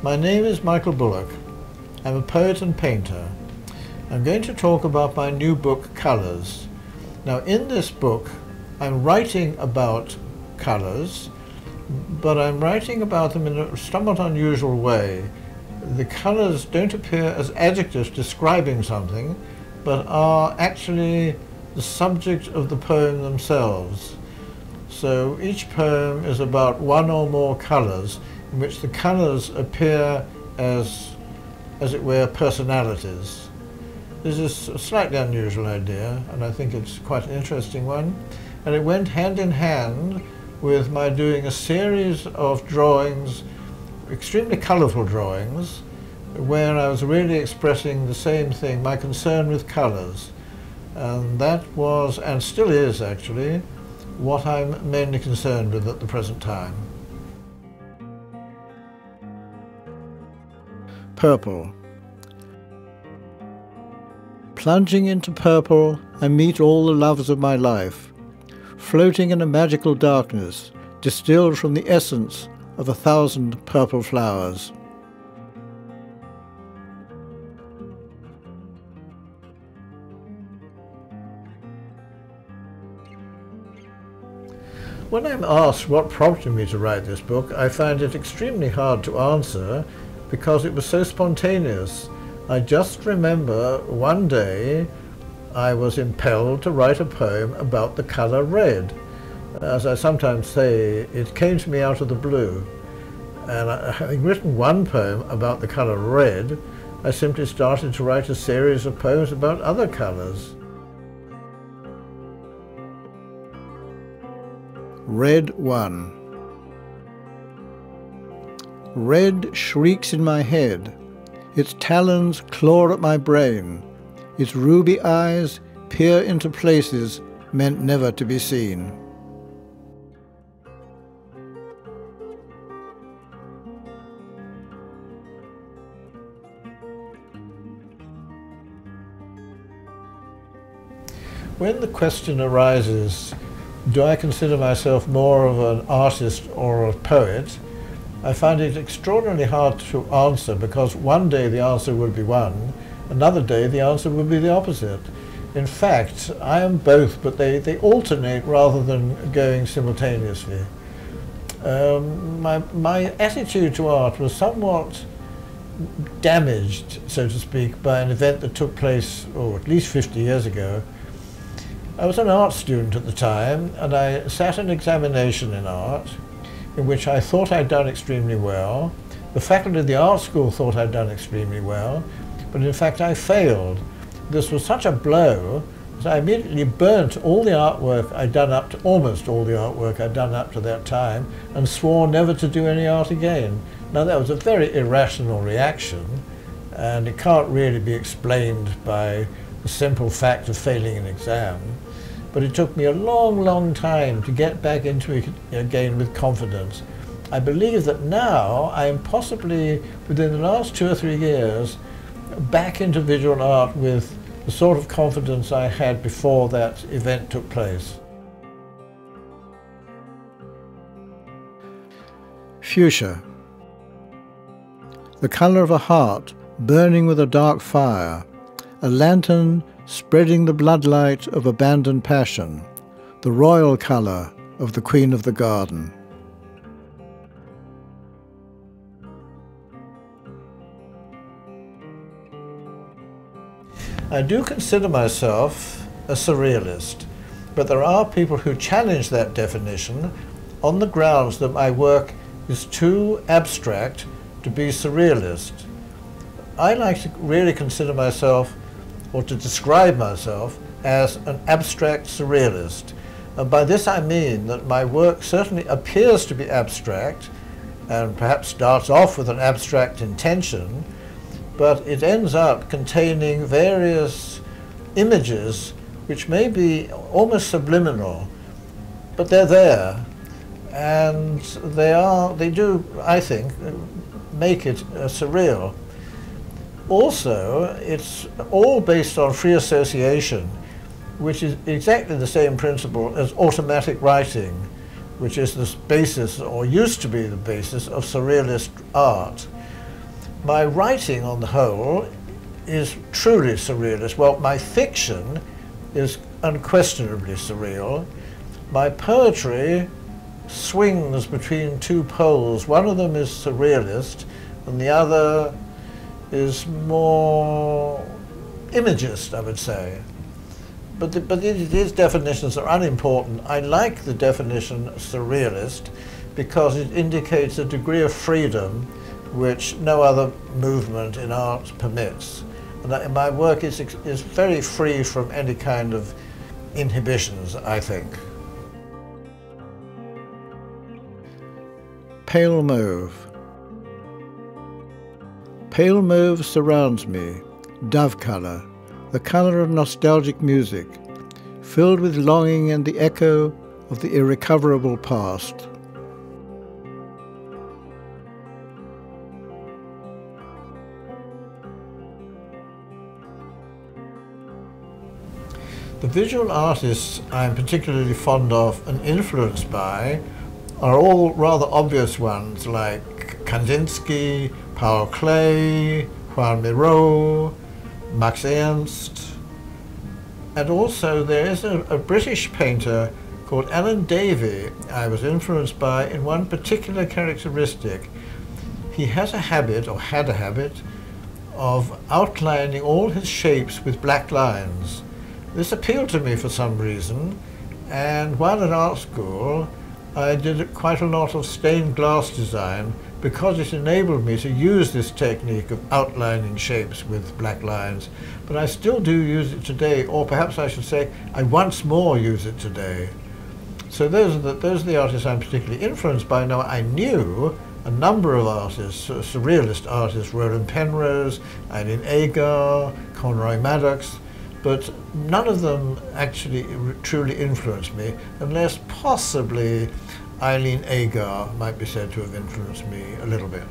My name is Michael Bullock. I'm a poet and painter. I'm going to talk about my new book, Colours. Now, in this book, I'm writing about colours, but I'm writing about them in a somewhat unusual way. The colours don't appear as adjectives describing something, but are actually the subject of the poem themselves. So each poem is about one or more colours, in which the colours appear as it were, personalities. This is a slightly unusual idea, and I think it's quite an interesting one. And it went hand in hand with my doing a series of drawings, extremely colourful drawings, where I was really expressing the same thing, my concern with colours. And that was, and still is actually, what I'm mainly concerned with at the present time. Purple. Plunging into purple, I meet all the loves of my life, floating in a magical darkness, distilled from the essence of 1,000 purple flowers. When I'm asked what prompted me to write this book, I find it extremely hard to answer because it was so spontaneous. I just remember one day I was impelled to write a poem about the colour red. As I sometimes say, it came to me out of the blue. And having written one poem about the colour red, I simply started to write a series of poems about other colours. Red 1. Red shrieks in my head. Its talons claw at my brain. Its ruby eyes peer into places meant never to be seen. When the question arises, do I consider myself more of an artist or a poet, I find it extraordinarily hard to answer, because one day the answer would be one, another day the answer would be the opposite. In fact, I am both, but they alternate rather than going simultaneously. My attitude to art was somewhat damaged, so to speak, by an event that took place, at least 50 years ago. I was an art student at the time, and I sat an examination in art, in which I thought I'd done extremely well. The faculty of the art school thought I'd done extremely well, but in fact I failed. This was such a blow that I immediately burnt all the artwork I'd done almost all the artwork I'd done up to that time, and swore never to do any art again. Now that was a very irrational reaction, and it can't really be explained by the simple fact of failing an exam. But it took me a long, long time to get back into it again with confidence. I believe that now I am possibly, within the last 2 or 3 years, back into visual art with the sort of confidence I had before that event took place. Fuchsia. The colour of a heart burning with a dark fire, a lantern spreading the bloodlight of abandoned passion, the royal colour of the Queen of the Garden. I do consider myself a surrealist, but there are people who challenge that definition on the grounds that my work is too abstract to be surrealist. I like to really consider myself, or to describe myself, as an abstract surrealist. And by this I mean that my work certainly appears to be abstract, and perhaps starts off with an abstract intention, but it ends up containing various images which may be almost subliminal, but they're there, and they do, I think, make it surreal. Also, it's all based on free association, which is exactly the same principle as automatic writing, which is the basis, or used to be the basis, of surrealist art. My writing, on the whole, is truly surrealist. Well, my fiction is unquestionably surreal. My poetry swings between two poles. One of them is surrealist, and the other is more imagist, I would say. But these definitions are unimportant. I like the definition surrealist because it indicates a degree of freedom which no other movement in art permits. And my work is very free from any kind of inhibitions, I think. Pale mauve. Pale mauve surrounds me, dove colour, the colour of nostalgic music, filled with longing and the echo of the irrecoverable past. The visual artists I'm particularly fond of and influenced by are all rather obvious ones, like Kandinsky, Paul Klee, Juan Miró, Max Ernst. And also there is a British painter called Alan Davey I was influenced by in one particular characteristic. He has a habit, or had a habit, of outlining all his shapes with black lines. This appealed to me for some reason, and while at art school I did quite a lot of stained glass design because it enabled me to use this technique of outlining shapes with black lines. But I still do use it today, or perhaps I should say I once more use it today. So those are the artists I'm particularly influenced by. Now, I knew a number of artists, surrealist artists, Roland Penrose, Eileen Agar, Conroy Maddox, but none of them actually truly influenced me, unless possibly Eileen Agar might be said to have influenced me a little bit.